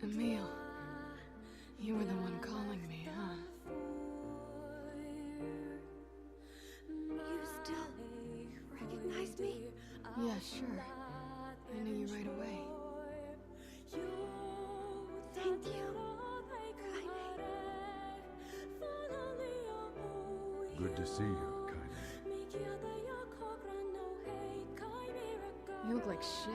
Emil, you were the one calling me, huh? You still recognize me? Yeah, sure. I knew you right away. Thank you. Good to see you, Kaine. You look like shit.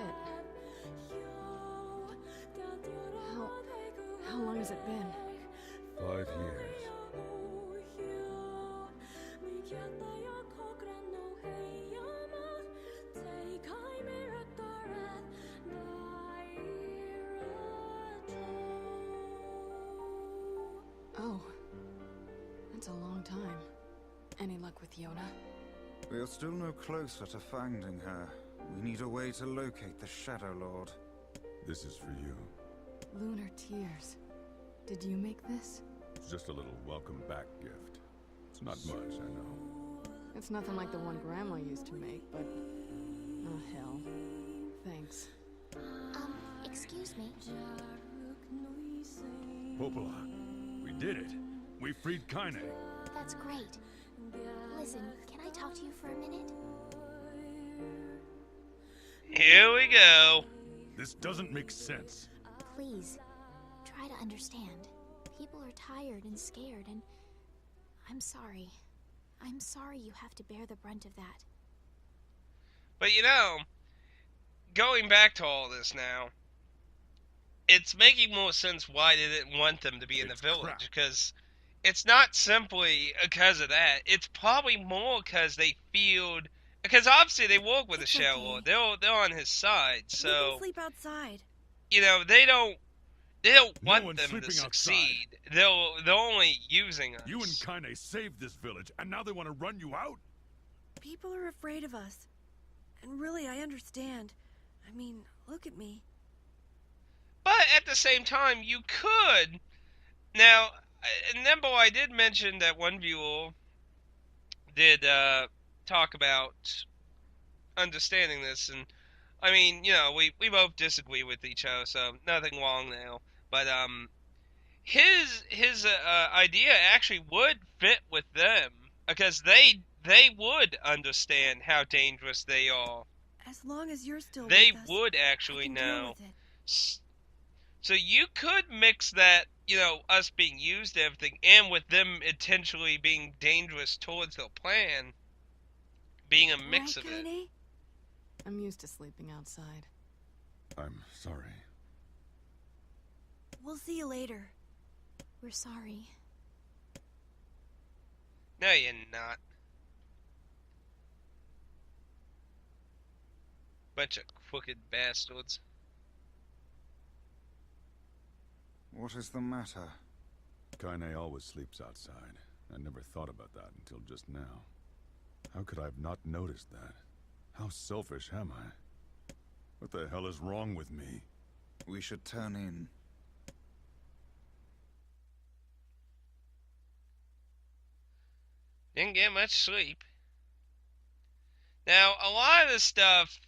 How long has it been? 5 years. Oh. That's a long time. Any luck with Yona? We are still no closer to finding her. We need a way to locate the Shadow Lord. This is for you. Lunar Tears. Did you make this? It's just a little welcome back gift. It's not much, I know. It's nothing like the one Grandma used to make, but... oh, hell. Thanks. Excuse me. Popola, we did it. We freed Kaine. That's great. Listen, can I talk to you for a minute? Here we go. This doesn't make sense. Please, try to understand. People are tired and scared, and I'm sorry. I'm sorry you have to bear the brunt of that. But you know, going back to all this now, it's making more sense why they didn't want them to be in the village, because it's not simply because of that. It's probably more because they feel, because obviously they work with the Shadow Lord. They're on his side, so We can sleep outside. you know they don't want one's them to sleeping succeed. They're only using us. You and Kaine saved this village, and now they want to run you out? People are afraid of us. And really, I understand. I mean, look at me. But at the same time, you could. Now, Nimble, I did mention that one viewer did talk about understanding this, and I mean, you know, we both disagree with each other, so nothing wrong now. But his idea actually would fit with them because they would understand how dangerous they are. As long as you're still They with us, would I actually can deal know. with it. So you could mix that, you know, us being used and everything, and with them intentionally being dangerous towards their plan, being a mix Right, of it. Kaine? I'm used to sleeping outside. I'm sorry. We'll see you later. We're sorry. No, you're not. Bunch of crooked bastards. What is the matter? Kaine always sleeps outside. I never thought about that until just now. How could I have not noticed that? How selfish am I? What the hell is wrong with me? We should turn in. Didn't get much sleep. Now, a lot of this stuff,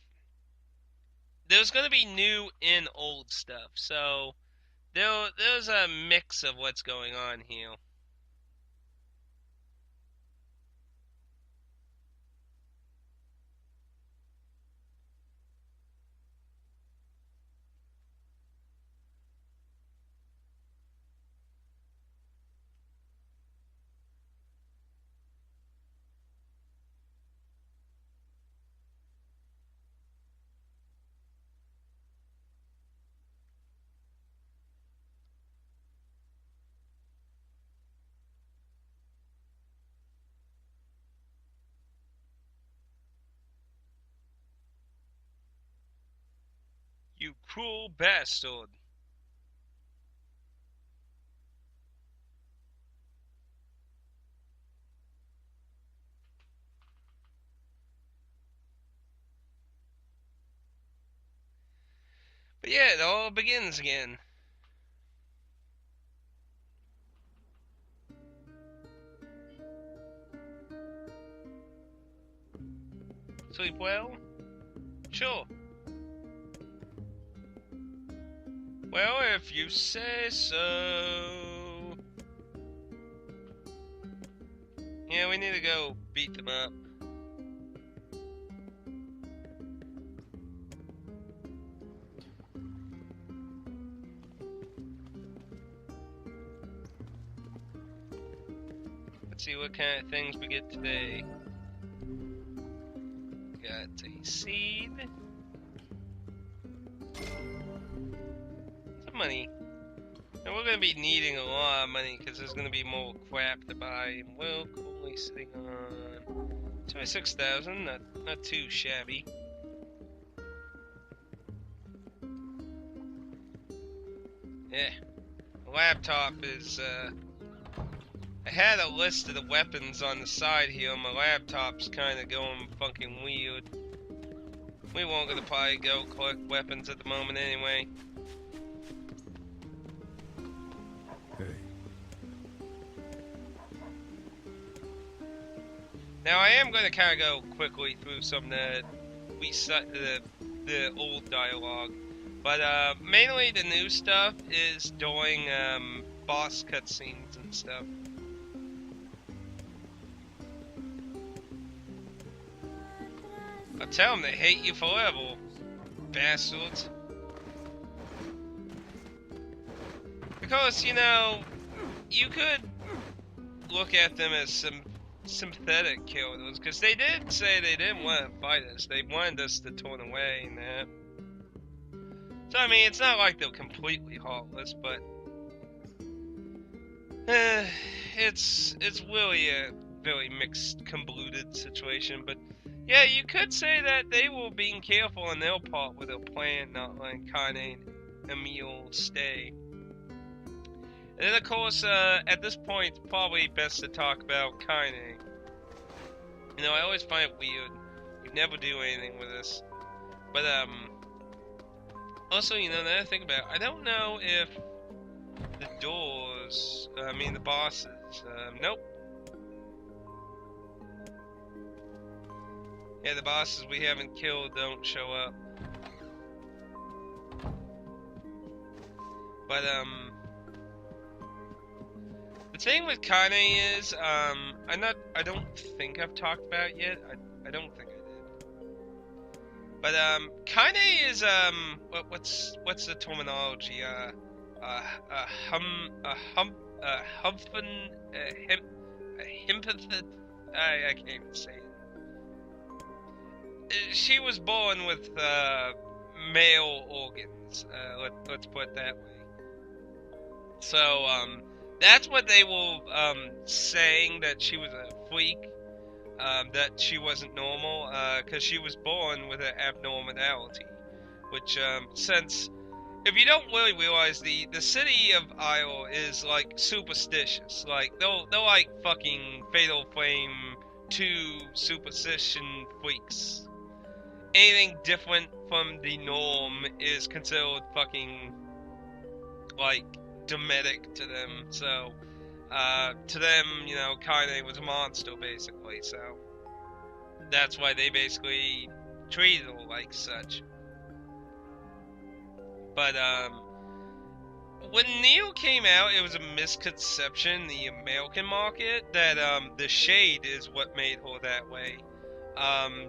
there's going to be new and old stuff, so there's a mix of what's going on here. You cruel bastard. But yeah, it all begins again. Sleep well? Sure. Well, if you say so. Yeah, we need to go beat them up. Let's see what kind of things we get today. Got a seed. Some money. And we're gonna be needing a lot of money because there's gonna be more crap to buy. And we're only sitting on 26,000, not too shabby. Yeah, the laptop is. I had a list of the weapons on the side here. My laptop's kind of going fucking weird. We won't gonna probably go collect weapons at the moment anyway. Hey. Now I am gonna kind of go quickly through some of the old dialogue, but mainly the new stuff is during boss cutscenes and stuff. I tell them they hate you forever, bastards. Because, you know, you could look at them as some sympathetic killers, because they did say they didn't want to fight us. They wanted us to turn away and that. So, I mean, it's not like they're completely heartless, but it's really a very mixed, convoluted situation, but yeah, you could say that they were being careful on their part with their plan, not letting Kane and Emil stay. And then, of course, at this point, it's probably best to talk about Kane. You know, I always find it weird. You never do anything with this. But, also, you know, now that I think about it, I don't know if the doors, the bosses, nope. Yeah, the bosses we haven't killed don't show up. But, the thing with Kane is, I don't think I've talked about it yet. I don't think I did. But, Kane is, what's the terminology? I can't even say it. She was born with male organs. Let's put it that way. So that's what they were saying, that she was a freak, that she wasn't normal, because she was born with an abnormality. Which, since if you don't really realize, the city of Isle is like superstitious. Like they're like fucking Fatal Frame 2 superstition freaks. Anything different from the norm is considered fucking, like, demetic to them. So, to them, you know, Kane was a monster, basically. So, that's why they basically treated her like such. But, when Nier came out, it was a misconception in the American market that, the shade is what made her that way.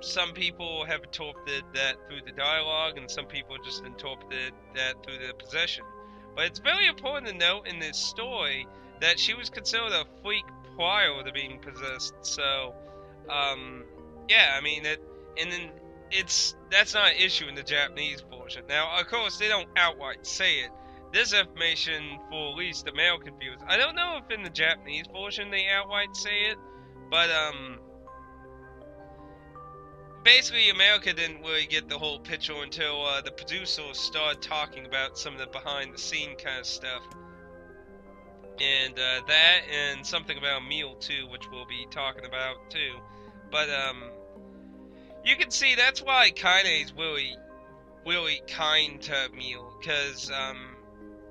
Some people have interpreted that through the dialogue, and some people just interpreted that through the possession. But it's very important to note in this story that she was considered a freak prior to being possessed. So, yeah, I mean, that's not an issue in the Japanese version. Now, of course, they don't outright say it. This information, for at least American viewers, I don't know if in the Japanese version they outright say it, but, basically, America didn't really get the whole picture until the producers started talking about some of the behind-the-scene kind of stuff. And that, and something about Emil, too, which we'll be talking about, too. But, you can see that's why Kane's really, really kind to Emil, because,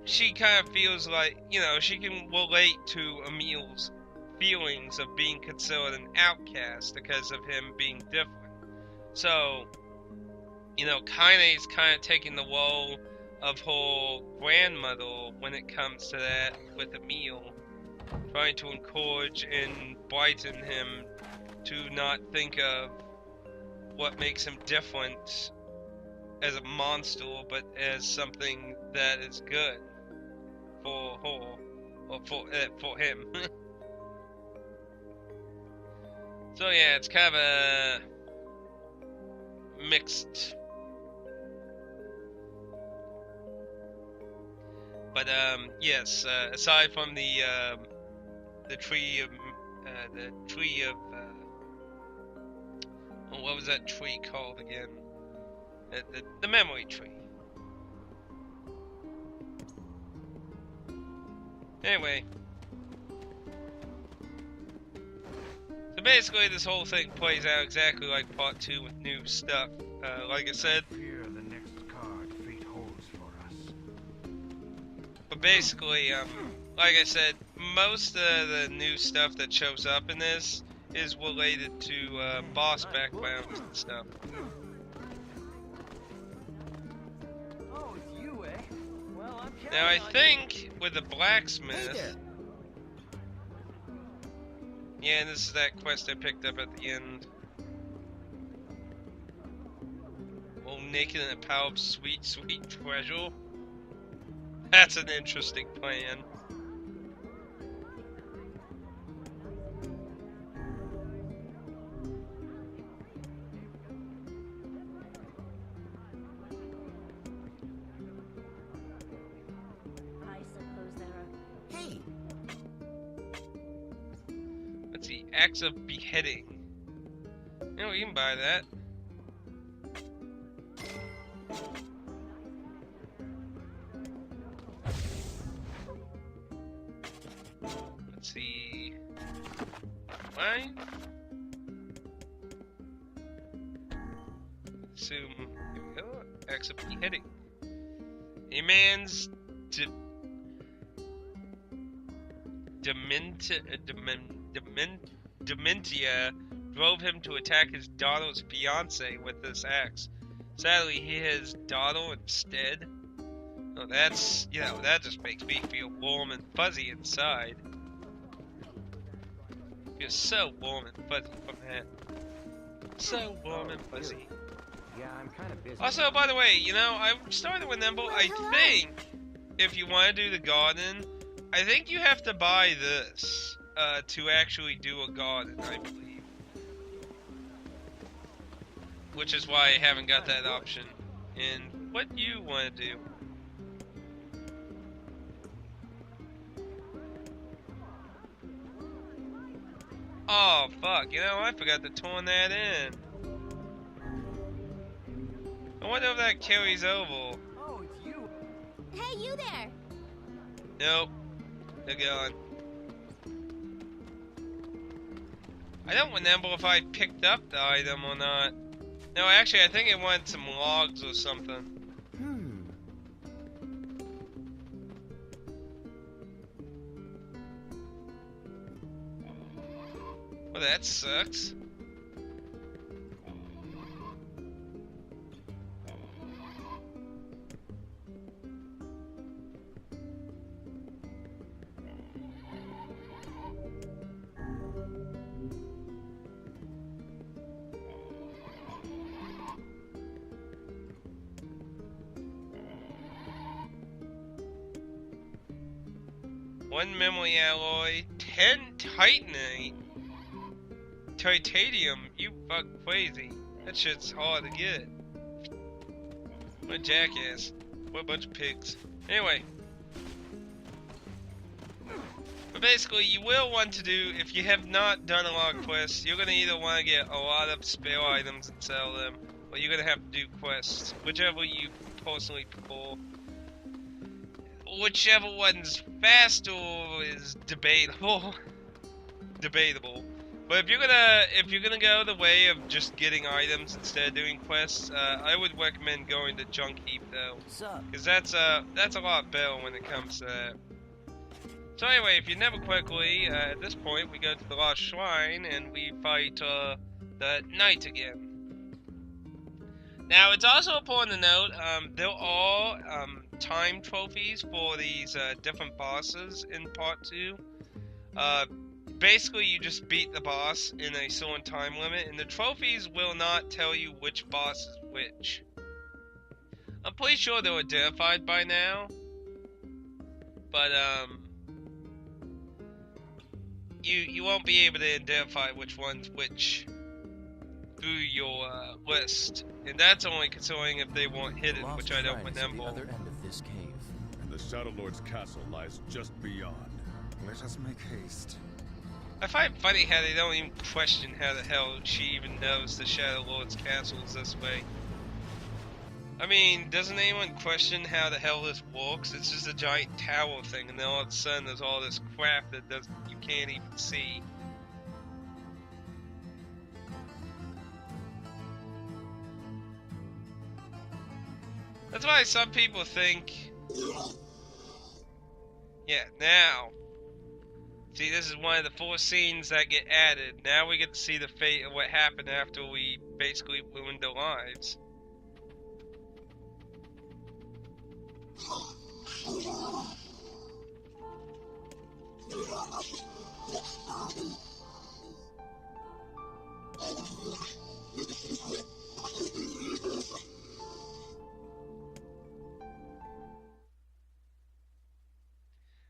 she kind of feels like, you know, she can relate to Emil's feelings of being considered an outcast because of him being different. So, you know, Kane's kind of taking the role of her grandmother when it comes to that with a meal. Trying to encourage and brighten him to not think of what makes him different as a monster, but as something that is good for her, or for him. So yeah, it's kind of a mixed. But yes. Aside from the tree of what was that tree called again? The memory tree. Anyway. So basically this whole thing plays out exactly like part 2 with new stuff. Like I said. Fear the next card fate holds for us. But basically, like I said, most of the new stuff that shows up in this is related to boss backgrounds and stuff. Oh, it's you, eh? Well, I'm Now I counting on think with the blacksmith, yeah, and this is that quest I picked up at the end. Well, naked in a pile of sweet, sweet treasure. That's an interesting plan. I suppose there are. Hey! Let's see, acts of beheading. You know, you can buy that. Let's see. Why? Assume. Here we go. Acts of beheading. A man's dementia drove him to attack his daughter's fiance with this axe. Sadly, he hit his daughter instead. Oh, that's, you know, that just makes me feel warm and fuzzy inside. Feel so warm and fuzzy from that. So warm and fuzzy. Yeah, I'm kind of busy. Also, by the way, you know, I'm starting to remember, I think, if you want to do the garden, I think you have to buy this, to actually do a garden, I believe. Which is why I haven't got that option. And what you want to do? Oh, fuck, you know, I forgot to turn that in. I wonder if that carries over. Oh, it's you. Hey, you there! Nope. They're gone. I don't remember if I picked up the item or not. No, actually, I think it wanted some logs or something. Well, that sucks. One memory alloy, 10 titanite. Titanium, you fuck crazy. That shit's hard to get. What a jackass. What a bunch of pigs. Anyway. But basically, you will want to do, if you have not done a lot of quests, you're going to either want to get a lot of spare items and sell them, or you're going to have to do quests. Whichever you personally prefer. Whichever one's faster is debatable. Debatable. But if you're gonna go the way of just getting items instead of doing quests, I would recommend going to Junk Heap though, because that's a lot better when it comes to that. So anyway, if you remember quickly, at this point we go to the Lost Shrine and we fight the Knight again. Now it's also important to note there are time trophies for these different bosses in Part 2. Basically, you just beat the boss in a certain time limit, and the trophies will not tell you which boss is which. I'm pretty sure they're identified by now, but you won't be able to identify which one's which through your list, and that's only considering if they weren't hidden, which I don't remember. The other end of this cave. And the Shadow Lord's castle lies just beyond. Let us make haste. I find it funny how they don't even question how the hell she even knows the Shadow Lord's castle is this way. I mean, doesn't anyone question how the hell this works? It's just a giant tower thing, and then all of a sudden there's all this crap that you can't even see. That's why some people think... Yeah, now... See, this is one of the 4 scenes that get added. Now we get to see the fate of what happened after we basically ruined their lives.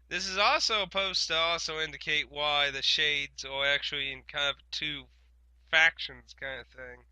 This is also supposed to also indicate why the Shades are actually in kind of 2 factions kind of thing.